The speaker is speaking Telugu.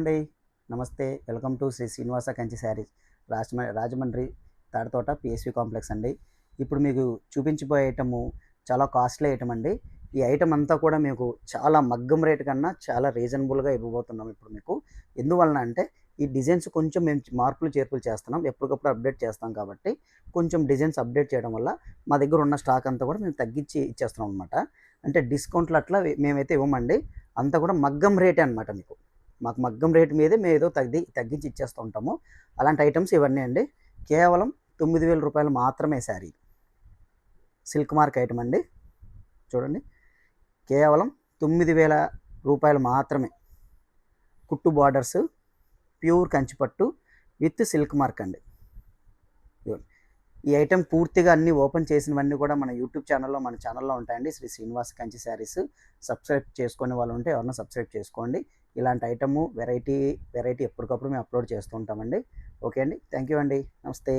అండి. నమస్తే. Welcome to Sri Srinivasa Kanchi Sarees Rajahmundry Tadithota PSV complex అండి. ఇప్పుడు మీకు చూపించబోయే ఐటము చాలా కాస్ట్లీ ఐటమ్ అండి. ఈ ఐటమ్ అంతా కూడా మీకు చాలా మగ్గం రేట్ కన్నా చాలా రీజనబుల్‌గా ఇవ్వబోతున్నాం ఇప్పుడు మీకు. ఎందువలన అంటే ఈ డిజైన్స్ కొంచెం మేము మార్పులు చేర్పులు చేస్తున్నాం. ఎప్పటికప్పుడు అప్డేట్ చేస్తాం కాబట్టి కొంచెం డిజైన్స్ అప్డేట్ చేయడం వల్ల మా దగ్గర ఉన్న స్టాక్ అంతా కూడా మేము తగ్గించి ఇచ్చేస్తున్నాం అనమాట. అంటే డిస్కౌంట్లు అట్లా మేమైతే ఇవ్వమండి. అంతా కూడా మగ్గం రేటే అనమాట మీకు. మాకు మగ్గం రేటు మీదే మేము ఏదో తగ్గించి ఇచ్చేస్తూ ఉంటాము. అలాంటి ఐటమ్స్ ఇవన్నీ అండి. కేవలం రూ. 9,000 మాత్రమే శారీ. సిల్క్ మార్క్ ఐటమ్ అండి. చూడండి, కేవలం రూ. 9,000 మాత్రమే. కుట్టు borders, pure Kanchipattu with silk mark అండి. ఈ ఐటెం పూర్తిగా అన్నీ ఓపెన్ చేసినవన్నీ కూడా మన యూట్యూబ్ ఛానల్లో మన ఛానల్లో ఉంటాయండి. శ్రీ శ్రీనివాస్ కంచి శారీస్. సబ్స్క్రైబ్ చేసుకునే వాళ్ళు ఉంటే ఎవరన్నా సబ్స్క్రైబ్ చేసుకోండి. ఇలాంటి ఐటము వెరైటీ ఎప్పటికప్పుడు మేము అప్లోడ్ చేస్తూ ఉంటామండి. ఓకే అండి. థ్యాంక్ యూ అండి. నమస్తే.